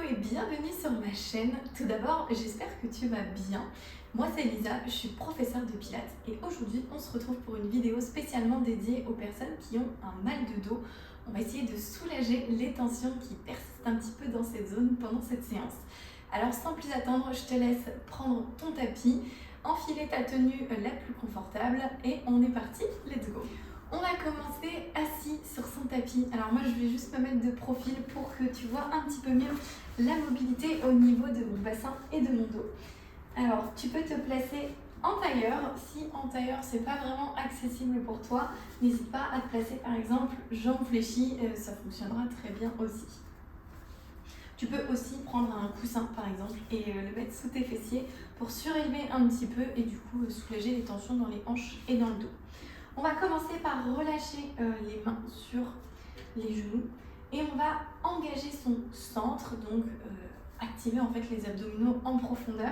et bienvenue sur ma chaîne. Tout d'abord, j'espère que tu vas bien. Moi c'est Lisa, je suis professeure de pilates et aujourd'hui on se retrouve pour une vidéo spécialement dédiée aux personnes qui ont un mal de dos. On va essayer de soulager les tensions qui persistent un petit peu dans cette zone pendant cette séance. Alors sans plus attendre, je te laisse prendre ton tapis, enfiler ta tenue la plus confortable et on est parti, let's go. On va commencer assis sur son tapis. Alors moi je vais juste me mettre de profil pour que tu vois un petit peu mieux la mobilité au niveau de mon bassin et de mon dos. Alors tu peux te placer en tailleur. Si en tailleur c'est pas vraiment accessible pour toi, n'hésite pas à te placer par exemple jambes fléchies, ça fonctionnera très bien aussi. Tu peux aussi prendre un coussin par exemple et le mettre sous tes fessiers pour surélever un petit peu et du coup soulager les tensions dans les hanches et dans le dos. On va commencer par relâcher les mains sur les genoux et on va engager son centre, donc activer en fait les abdominaux en profondeur.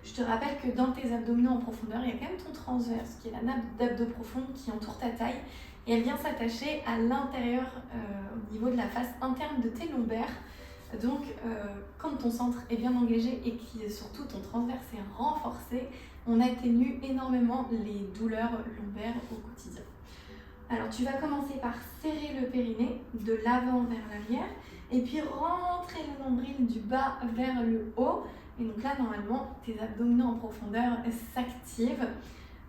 Je te rappelle que dans tes abdominaux en profondeur, il y a quand même ton transverse qui est la nappe d'abdos profonde qui entoure ta taille et elle vient s'attacher à l'intérieur au niveau de la face interne de tes lombaires. Donc quand ton centre est bien engagé et que surtout ton transverse est renforcé, on atténue énormément les douleurs lombaires au quotidien. Alors tu vas commencer par serrer le périnée de l'avant vers l'arrière et puis rentrer le nombril du bas vers le haut. Et donc là normalement tes abdominaux en profondeur s'activent.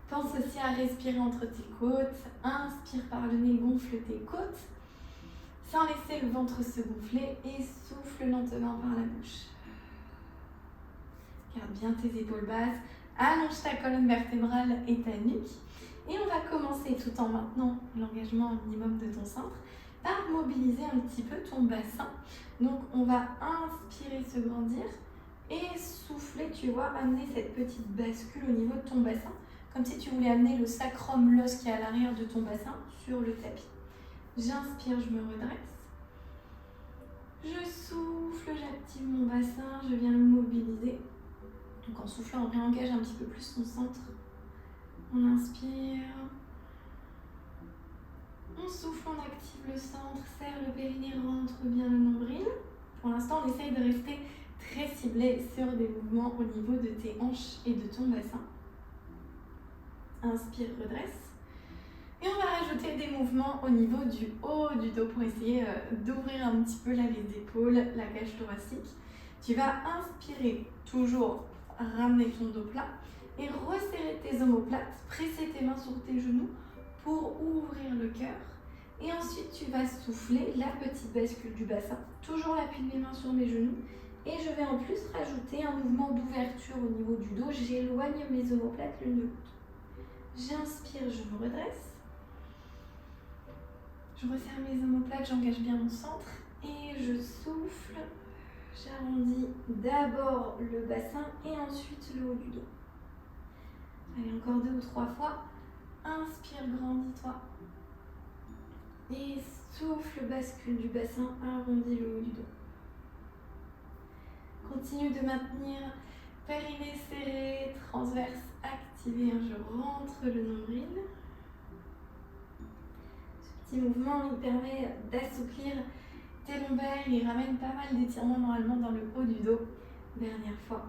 Pense aussi à respirer entre tes côtes. Inspire par le nez, gonfle tes côtes sans laisser le ventre se gonfler et souffle lentement par la bouche. Garde bien tes épaules basses, allonge ta colonne vertébrale et ta nuque. Et on va commencer tout en maintenant l'engagement minimum de ton centre par mobiliser un petit peu ton bassin. Donc on va inspirer, se grandir et souffler, tu vois, amener cette petite bascule au niveau de ton bassin. Comme si tu voulais amener le sacrum, l'os qui est à l'arrière de ton bassin, sur le tapis. J'inspire, je me redresse. Je souffle, j'active mon bassin, je viens le mobiliser. Donc en soufflant, on réengage un petit peu plus son centre. On inspire. On souffle, on active le centre, serre le périnée, rentre bien le nombril. Pour l'instant, on essaye de rester très ciblé sur des mouvements au niveau de tes hanches et de ton bassin. Inspire, redresse. Et on va rajouter des mouvements au niveau du haut du dos pour essayer d'ouvrir un petit peu là les épaules, la cage thoracique. Tu vas inspirer, toujours ramener ton dos plat et resserrer tes omoplates, presser tes mains sur tes genoux pour ouvrir le cœur. Et ensuite, tu vas souffler la petite bascule du bassin, toujours l'appui de mes mains sur mes genoux. Et je vais en plus rajouter un mouvement d'ouverture au niveau du dos. J'éloigne mes omoplates l'une de l'autre. J'inspire, je me redresse. Je resserre mes omoplates, j'engage bien mon centre et je souffle. J'arrondis d'abord le bassin et ensuite le haut du dos. Allez, encore 2 ou 3 fois. Inspire, grandis-toi. Et souffle, bascule du bassin, arrondis le haut du dos. Continue de maintenir périnée serré, transverse activé. Je rentre le nombril. Ce petit mouvement, il permet d'assouplir tes lombaires, il ramène pas mal d'étirements normalement dans le haut du dos. Dernière fois.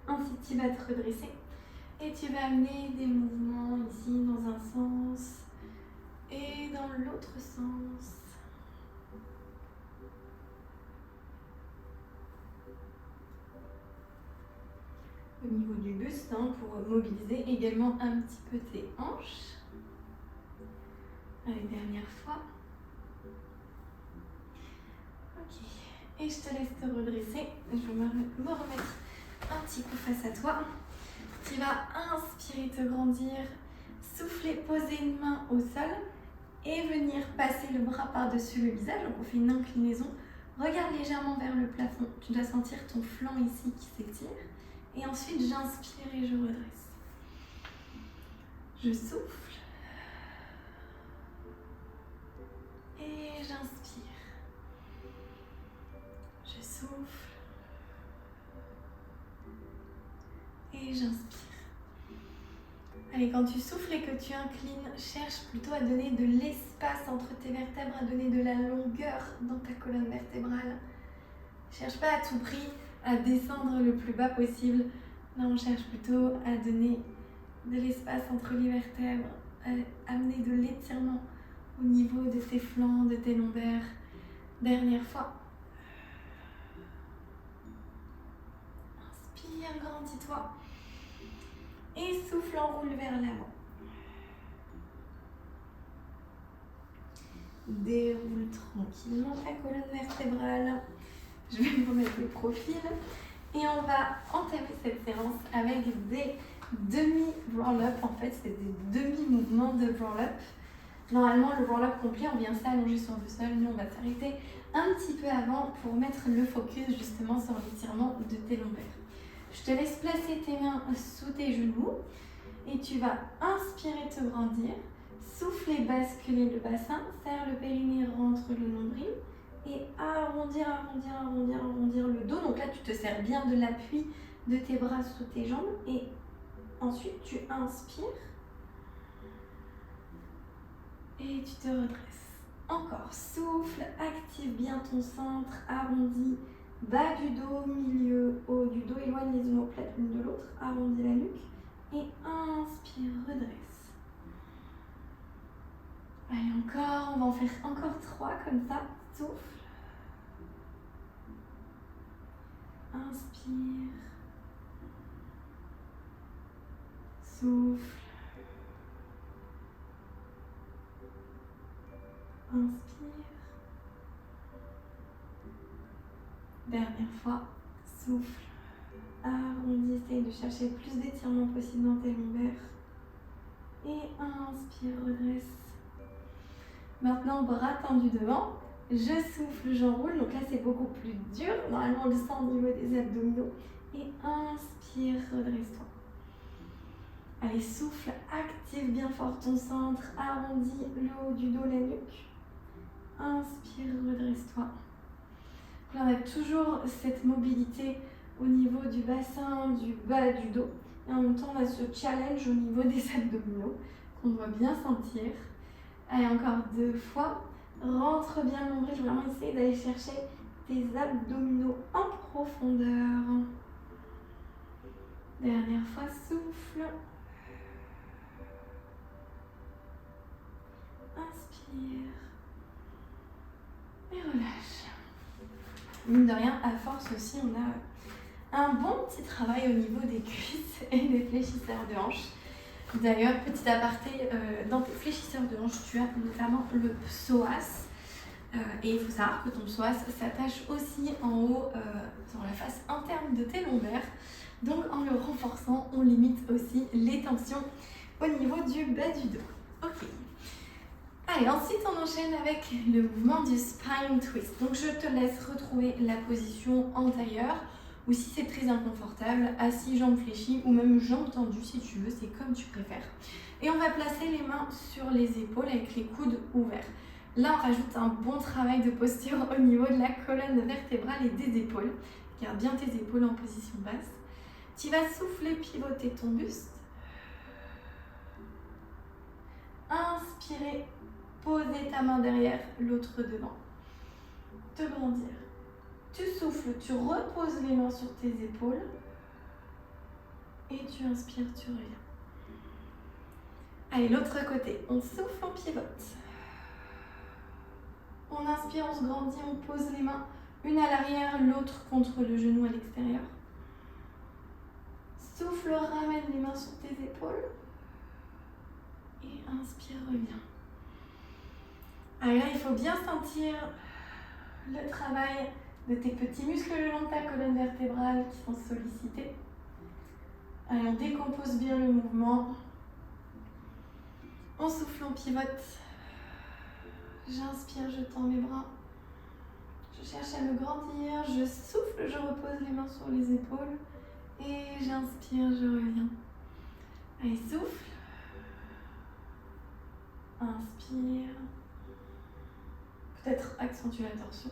Ensuite, tu vas te redresser et tu vas amener des mouvements ici dans un sens et dans l'autre sens. Au niveau du buste, pour mobiliser également un petit peu tes hanches. Allez, dernière fois. Ok. Et je te laisse te redresser. Je vais me remettre un petit coup face à toi. Tu vas inspirer, te grandir, souffler, poser une main au sol et venir passer le bras par-dessus le visage. Donc on fait une inclinaison. Regarde légèrement vers le plafond. Tu dois sentir ton flanc ici qui s'étire. Et ensuite, j'inspire et je redresse. Je souffle. Et j'inspire. Je souffle. Et j'inspire. Allez, Allez, quand tu souffles et que tu inclines, cherche plutôt à donner de l'espace entre tes vertèbres, à donner de la longueur dans ta colonne vertébrale. Cherche pas à tout prix à descendre le plus bas possible. Là, on cherche plutôt à donner de l'espace entre les vertèbres, à amener de l'étirement au niveau de tes flancs, de tes lombaires. Dernière fois. Inspire, grandis-toi. Et souffle, enroule vers l'avant. Déroule tranquillement ta colonne vertébrale. Je vais vous mettre le profil. Et on va entamer cette séance avec des demi-roll-up. En fait, c'est des demi-mouvements de roll-up. Normalement, le roll-up complet, on vient s'allonger sur le sol. Nous, on va s'arrêter un petit peu avant pour mettre le focus justement sur l'étirement de tes lombaires. Je te laisse placer tes mains sous tes genoux et tu vas inspirer, te grandir, souffler, basculer le bassin, serre le périnée, rentre le nombril et arrondir, arrondir, arrondir, arrondir le dos. Donc là, tu te sers bien de l'appui de tes bras sous tes jambes et ensuite tu inspires et tu te redresses. Encore, souffle, active bien ton centre, arrondis, bas du dos, milieu, haut du dos, éloigne les omoplates l'une de l'autre, arrondis la nuque et inspire, redresse. Allez, encore, on va en faire encore 3 comme ça, souffle, inspire, souffle, inspire. Dernière fois, souffle, arrondis, essaye de chercher le plus d'étirement possible dans tes lombaires. Et inspire, redresse. Maintenant, bras tendus devant. Je souffle, j'enroule. Donc là, c'est beaucoup plus dur. Normalement, on le sent au niveau des abdominaux. Et inspire, redresse-toi. Allez, souffle, active bien fort ton centre. Arrondis le haut du dos, la nuque. Inspire, redresse-toi. Là, on a toujours cette mobilité au niveau du bassin, du bas du dos. Et en même temps, on a ce challenge au niveau des abdominaux qu'on doit bien sentir. Allez, encore 2 fois. Rentre bien le nombril. Vraiment, essaye d'aller chercher tes abdominaux en profondeur. Dernière fois, souffle. Inspire. Et relâche. Mine de rien, à force aussi, on a un bon petit travail au niveau des cuisses et des fléchisseurs de hanches. D'ailleurs, petit aparté, dans tes fléchisseurs de hanches, tu as notamment le psoas. Et il faut savoir que ton psoas s'attache aussi en haut, sur la face interne de tes lombaires. Donc en le renforçant, on limite aussi les tensions au niveau du bas du dos. Ok. Allez, ensuite on enchaîne avec le mouvement du spine twist. Donc je te laisse retrouver la position antérieure ou si c'est très inconfortable, assis, jambes fléchies ou même jambes tendues si tu veux, c'est comme tu préfères. Et on va placer les mains sur les épaules avec les coudes ouverts. Là on rajoute un bon travail de posture au niveau de la colonne vertébrale et des épaules. Garde bien tes épaules en position basse. Tu vas souffler, pivoter ton buste. Inspirer. Poser ta main derrière, l'autre devant. Te grandir. Tu souffles, tu reposes les mains sur tes épaules. Et tu inspires, tu reviens. Allez, l'autre côté. On souffle, on pivote. On inspire, on se grandit, on pose les mains. Une à l'arrière, l'autre contre le genou à l'extérieur. Souffle, ramène les mains sur tes épaules. Et inspire, reviens. Allez, là, il faut bien sentir le travail de tes petits muscles le long de ta colonne vertébrale qui sont sollicités. Allez, on décompose bien le mouvement. On souffle, on pivote. J'inspire, je tends mes bras. Je cherche à me grandir. Je souffle, je repose les mains sur les épaules. Et j'inspire, je reviens. Allez, souffle. Inspire. Peut-être accentue la torsion.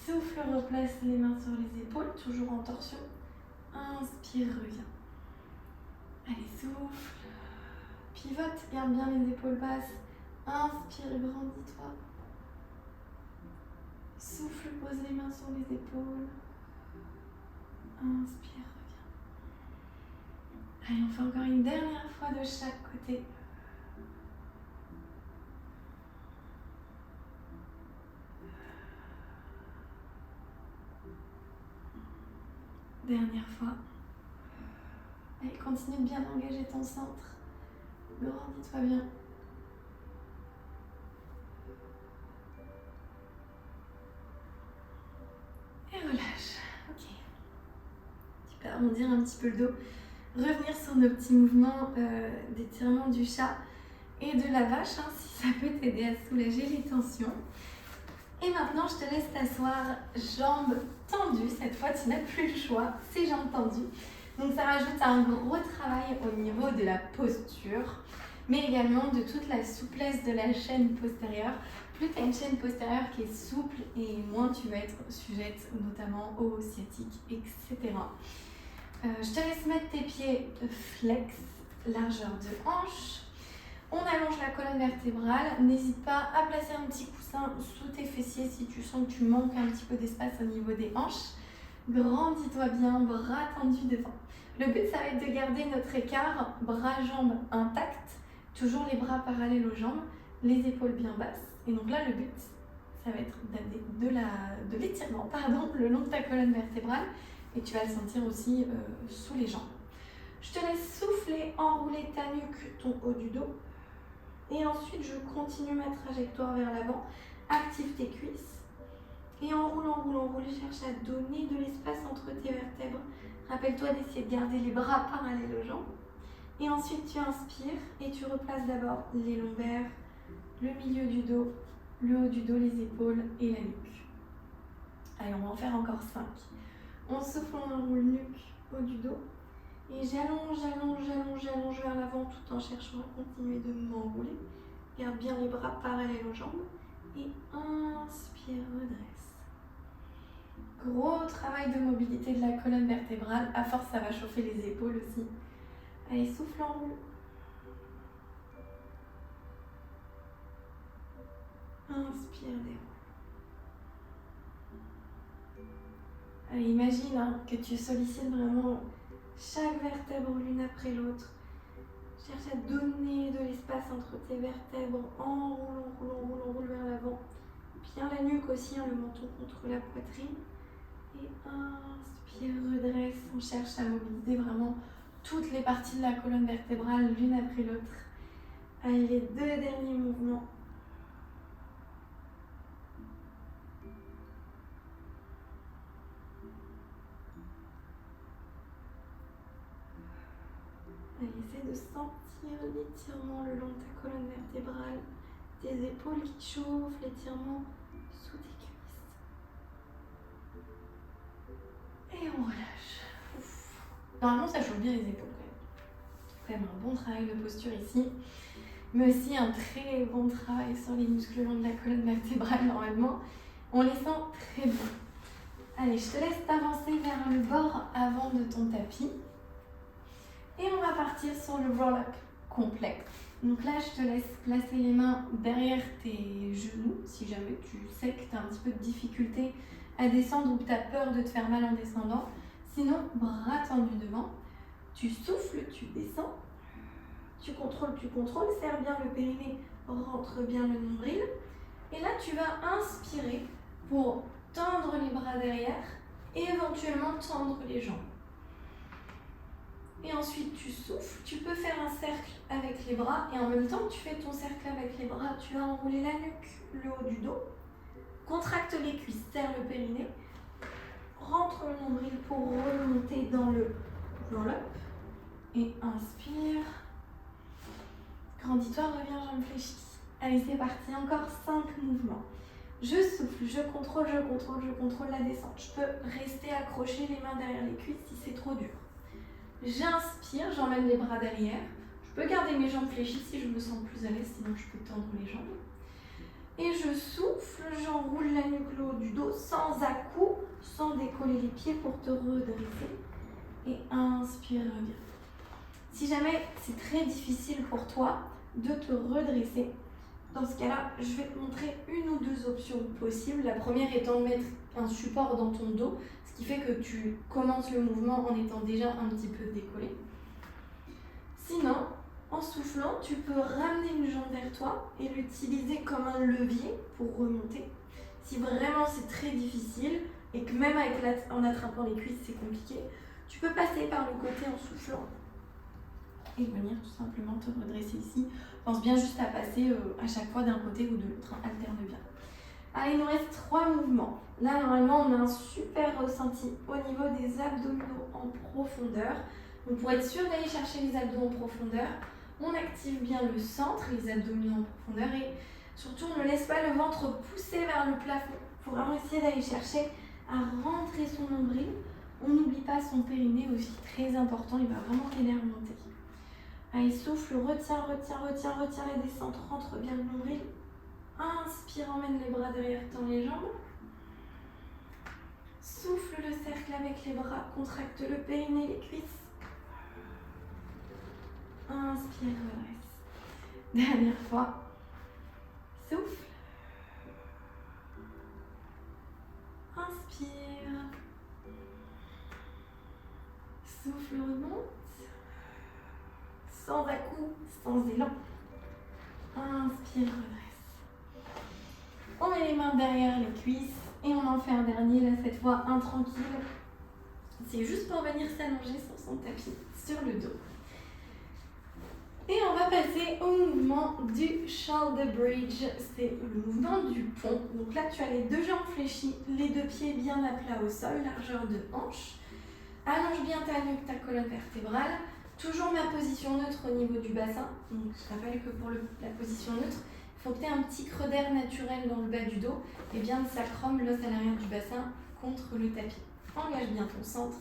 Souffle, replace les mains sur les épaules, toujours en torsion. Inspire, reviens. Allez, souffle. Pivote, garde bien les épaules basses. Inspire, grandis-toi. Souffle, pose les mains sur les épaules. Inspire, reviens. Allez, on fait encore une dernière fois de chaque côté. Dernière fois. Allez, continue de bien engager ton centre. Grandis-toi bien. Et relâche. Ok. Tu peux arrondir un petit peu le dos. Revenir sur nos petits mouvements d'étirement du chat et de la vache, hein, si ça peut t'aider à soulager les tensions. Et maintenant, je te laisse t'asseoir, jambes tendues. Cette fois, tu n'as plus le choix, c'est jambes tendues. Donc ça rajoute un gros travail au niveau de la posture, mais également de toute la souplesse de la chaîne postérieure. Plus tu as une chaîne postérieure qui est souple et moins tu vas être sujette notamment aux sciatiques, etc. Je te laisse mettre tes pieds flex, largeur de hanche. On allonge la colonne vertébrale. N'hésite pas à placer un petit coussin sous tes fessiers si tu sens que tu manques un petit peu d'espace au niveau des hanches. Grandis-toi bien, bras tendus devant. Le but, ça va être de garder notre écart, bras-jambes intacts, toujours les bras parallèles aux jambes, les épaules bien basses. Et donc là, le but, ça va être d'amener de l'étirement le long de ta colonne vertébrale. Et tu vas le sentir aussi sous les jambes. Je te laisse souffler, enrouler ta nuque, ton haut du dos. Et ensuite, je continue ma trajectoire vers l'avant. Active tes cuisses. Et enroule, cherche à donner de l'espace entre tes vertèbres. Rappelle-toi d'essayer de garder les bras parallèles aux jambes. Et ensuite, tu inspires et tu replaces d'abord les lombaires, le milieu du dos, le haut du dos, les épaules et la nuque. Allez, on va en faire encore 5. On souffle, on enroule nuque, haut du dos. Et j'allonge vers l'avant tout en cherchant à continuer de m'enrouler. Garde bien les bras parallèles aux jambes. Et inspire, redresse. Gros travail de mobilité de la colonne vertébrale. À force, ça va chauffer les épaules aussi. Allez, souffle, enroule. Inspire, déroule. Allez, imagine que tu sollicites vraiment chaque vertèbre l'une après l'autre. Cherche à donner de l'espace entre tes vertèbres. Enroule vers l'avant. Bien la nuque aussi, le menton contre la poitrine. Et inspire, redresse. On cherche à mobiliser vraiment toutes les parties de la colonne vertébrale l'une après l'autre. Allez, les 2 derniers mouvements. Allez, essaie de sentir l'étirement le long de ta colonne vertébrale, tes épaules qui chauffent, l'étirement sous tes cuisses. Et on relâche. Ouf. Normalement, ça chauffe bien les épaules quand même. Un bon travail de posture ici, mais aussi un très bon travail sur les muscles le long de la colonne vertébrale normalement. On les sent très bien. Allez, je te laisse t'avancer vers le bord avant de ton tapis. Et on va partir sur le roll-up complet. Donc là, je te laisse placer les mains derrière tes genoux, si jamais tu sais que tu as un petit peu de difficulté à descendre ou que tu as peur de te faire mal en descendant. Sinon, bras tendus devant. Tu souffles, tu descends. Tu contrôles, serre bien le périnée, rentre bien le nombril. Et là, tu vas inspirer pour tendre les bras derrière et éventuellement tendre les jambes. Et ensuite, tu souffles. Tu peux faire un cercle avec les bras. Et en même temps que tu fais ton cercle avec les bras, tu vas enrouler la nuque, le haut du dos. Contracte les cuisses, serre le périnée. Rentre le nombril pour remonter dans le roll-up. Et inspire. Grandis-toi, reviens, jambes fléchies. Allez, c'est parti. Encore 5 mouvements. Je souffle, je contrôle la descente. Je peux rester accroché les mains derrière les cuisses si c'est trop dur. J'inspire, j'emmène les bras derrière. Je peux garder mes jambes fléchies si je me sens plus à l'aise, sinon je peux tendre les jambes. Et je souffle, j'enroule la nuque, le haut du dos, sans à-coups, sans décoller les pieds pour te redresser. Et inspire, reviens. Si jamais c'est très difficile pour toi de te redresser, dans ce cas-là, je vais te montrer une ou deux options possibles. La première étant de mettre un support dans ton dos, ce qui fait que tu commences le mouvement en étant déjà un petit peu décollé. Sinon, en soufflant, tu peux ramener une jambe vers toi et l'utiliser comme un levier pour remonter. Si vraiment c'est très difficile et que même en attrapant les cuisses c'est compliqué, tu peux passer par le côté en soufflant et venir tout simplement te redresser ici. Pense bien juste à passer à chaque fois d'un côté ou de l'autre, alterne bien. Allez, il nous reste 3 mouvements. Là, normalement, on a un super ressenti au niveau des abdominaux en profondeur. Donc, pour être sûr d'aller chercher les abdos en profondeur, on active bien le centre, les abdominaux en profondeur, et surtout, on ne laisse pas le ventre pousser vers le plafond. Il faut vraiment essayer d'aller chercher à rentrer son nombril. On n'oublie pas son périnée aussi, très important, il va vraiment t'aider à remonter. Allez, souffle, retiens la descente, rentre bien le nombril. Inspire, emmène les bras derrière, tends les jambes. Souffle le cercle avec les bras, contracte le périnée, les cuisses. Inspire, redresse. Dernière fois. Souffle. Inspire. Souffle, remonte. Sans à-coups, sans élan. Inspire, redresse. On met les mains derrière les cuisses et on en fait un dernier, là cette fois un tranquille. C'est juste pour venir s'allonger sur son tapis, sur le dos. Et on va passer au mouvement du shoulder bridge, c'est le mouvement du pont. Donc là tu as les 2 jambes fléchies, les 2 pieds bien à plat au sol, largeur de hanche. Allonge bien ta nuque, ta colonne vertébrale. Toujours ma position neutre au niveau du bassin. Donc je rappelle que pour la position neutre, il faut que tu aies un petit creux d'air naturel dans le bas du dos et bien le sacrum, l'os à l'arrière du bassin, contre le tapis. Engage bien ton centre.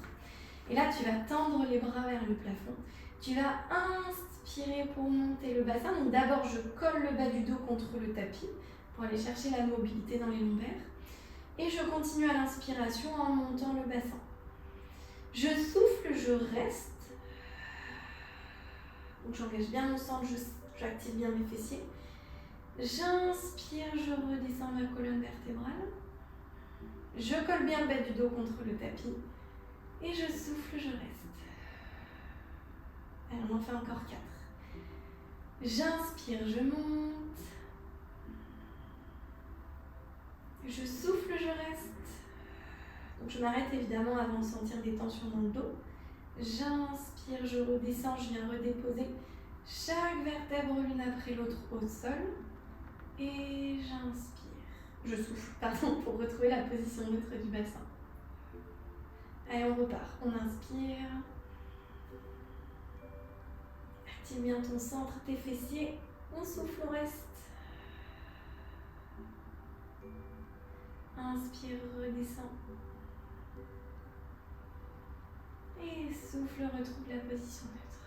Et là, tu vas tendre les bras vers le plafond. Tu vas inspirer pour monter le bassin. Donc d'abord, je colle le bas du dos contre le tapis pour aller chercher la mobilité dans les lombaires. Et je continue à l'inspiration en montant le bassin. Je souffle, je reste. Donc j'engage bien mon centre, j'active bien mes fessiers. J'inspire, je redescends ma colonne vertébrale. Je colle bien le bas du dos contre le tapis. Et je souffle, je reste. Allez, on en fait encore 4. J'inspire, je monte. Je souffle, je reste. Donc je m'arrête évidemment avant de sentir des tensions dans le dos. J'inspire, je redescends, je viens redéposer chaque vertèbre l'une après l'autre au sol. Et j'inspire. Je souffle, pardon, pour retrouver la position neutre du bassin. Allez, on repart. On inspire. Active bien ton centre, tes fessiers. On souffle, on reste. Inspire, redescend. Et souffle, retrouve la position neutre.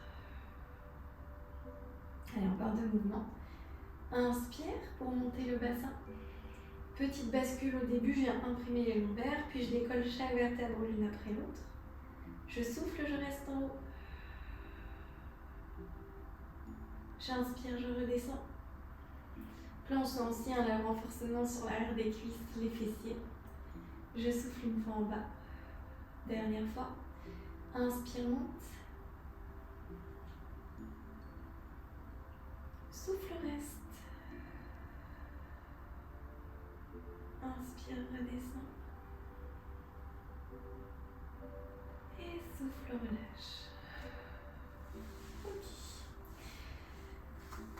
Allez, encore 2 mouvements. Inspire pour monter le bassin. Petite bascule au début, je viens imprimer les lombaires, puis je décolle chaque vertèbre l'une après l'autre. Je souffle, je reste en haut. J'inspire, je redescends. Là, on sent aussi un renforcement sur l'arrière des cuisses, les fessiers. Je souffle une fois en bas. Dernière fois. Inspire, monte. Souffle, reste. Inspire, redescend. Et souffle, relâche. Ok.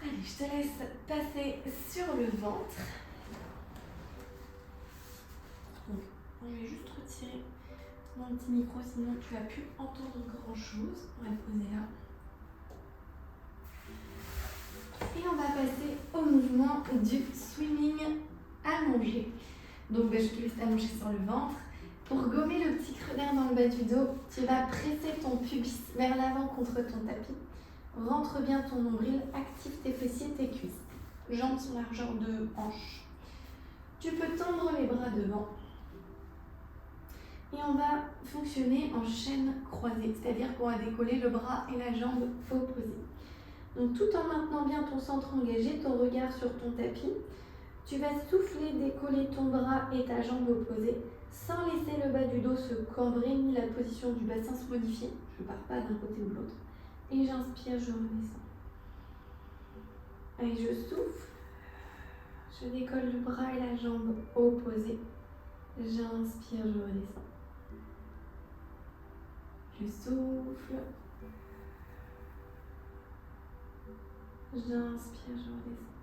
Allez, je te laisse passer sur le ventre. Donc, on va juste retirer mon petit micro, sinon tu vas plus entendre grand chose. On va le poser là. Et on va passer au mouvement du swimming allongé. Donc je te laisse t'allonger sur le ventre. Pour gommer le petit creux d'air dans le bas du dos, tu vas presser ton pubis vers l'avant contre ton tapis. Rentre bien ton nombril, active tes fessiers, tes cuisses. Jambes sont largeur de hanche. Tu peux tendre les bras devant. Et on va fonctionner en chaîne croisée, c'est-à-dire qu'on va décoller le bras et la jambe opposée. Donc tout en maintenant bien ton centre engagé, ton regard sur ton tapis, tu vas souffler, décoller ton bras et ta jambe opposée sans laisser le bas du dos se cambrer ni la position du bassin se modifier. Je ne pars pas d'un côté ou de l'autre. Et j'inspire, je redescends. Et je souffle. Je décolle le bras et la jambe opposée. J'inspire, je redescends. Je souffle. J'inspire, je redescends.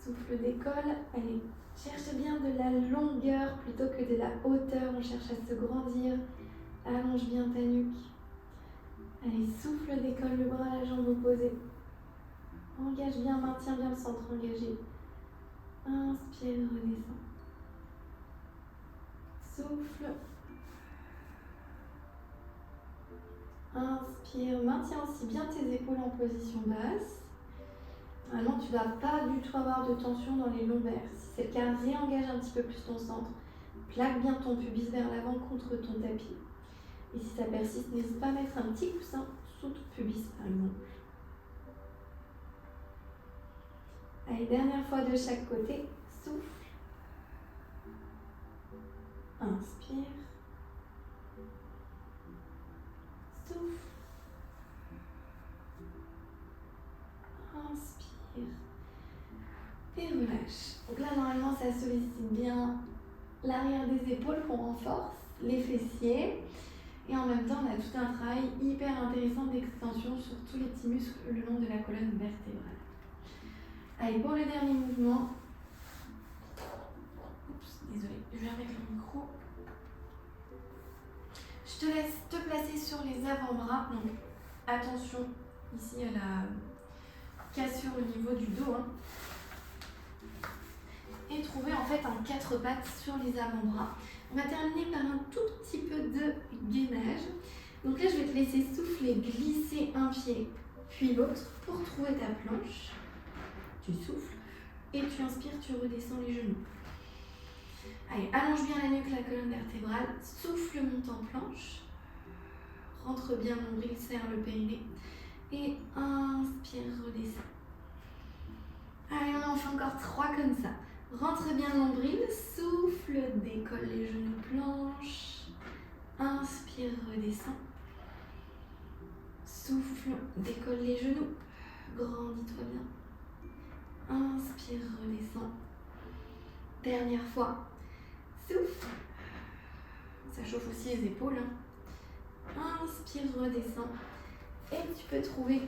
Souffle, décolle. Allez, cherche bien de la longueur plutôt que de la hauteur. On cherche à se grandir. Allonge bien ta nuque. Allez, souffle, décolle le bras, la jambe opposée. Engage bien, maintiens bien le centre engagé. Inspire, redescends. Souffle. Inspire, maintiens aussi bien tes épaules en position basse. Normalement, tu ne vas pas du tout avoir de tension dans les lombaires. Si c'est le cas, réengage un petit peu plus ton centre. Plaque bien ton pubis vers l'avant contre ton tapis. Et si ça persiste, n'hésite pas à mettre un petit coussin sous ton pubis, par exemple. Allez, dernière fois de chaque côté. Souffle. Inspire. Souffle. Inspire. Et relâche. Donc là, normalement, ça sollicite bien l'arrière des épaules qu'on renforce, les fessiers. Et en même temps, on a tout un travail hyper intéressant d'extension sur tous les petits muscles le long de la colonne vertébrale. Allez, pour le dernier mouvement. Oups, désolée, je vais avec le micro. Je te laisse te placer sur les avant-bras. Donc, attention ici à la cassure au niveau du dos. Et trouver en fait un 4 pattes sur les avant-bras. On va terminer par un tout petit peu de gainage. Donc là, je vais te laisser souffler, glisser un pied, puis l'autre pour trouver ta planche. Tu souffles et tu inspires, tu redescends les genoux. Allez, allonge bien la nuque, la colonne vertébrale. Souffle, monte en planche. Rentre bien le nombril, serre le périnée. Et inspire, redescends. Allez, on en fait encore 3 comme ça. Rentre bien le nombril, souffle, décolle les genoux, planche. Inspire, redescends. Souffle, décolle les genoux. Grandis-toi bien. Inspire, redescends. Dernière fois. Souffle. Ça chauffe aussi les épaules. Inspire, redescends. Et tu peux trouver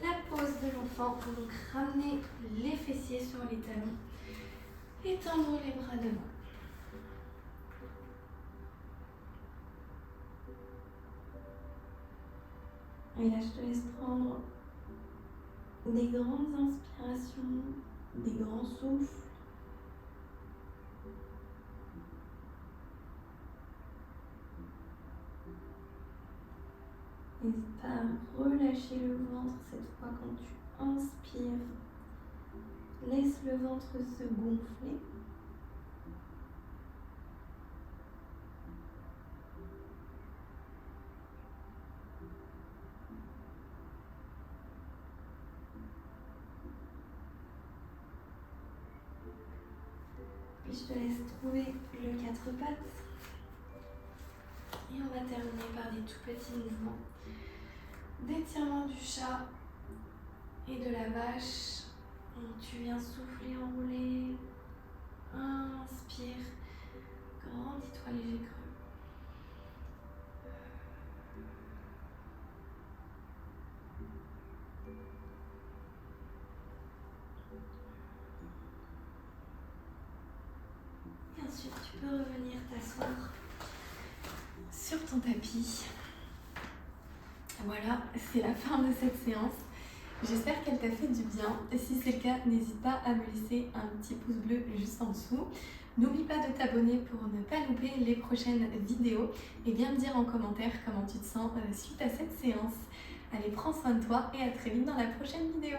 la pose de l'enfant. Donc ramener les fessiers sur les talons. Étendre les bras devant. Et là, je te laisse prendre des grandes inspirations, des grands souffles. N'hésite pas à relâcher le ventre cette fois quand tu inspires. Laisse le ventre se gonfler. Puis je te laisse trouver le 4 pattes. Et on va terminer par des tout petits mouvements d'étirement du chat et de la vache. Donc tu viens souffler, enrouler. Inspire. Grandis-toi léger creux. Et ensuite, tu peux revenir t'asseoir sur ton tapis. Voilà, c'est la fin de cette séance. J'espère qu'elle t'a fait du bien. Et si c'est le cas, n'hésite pas à me laisser un petit pouce bleu juste en dessous. N'oublie pas de t'abonner pour ne pas louper les prochaines vidéos et viens me dire en commentaire comment tu te sens suite à cette séance. Allez, prends soin de toi et à très vite dans la prochaine vidéo.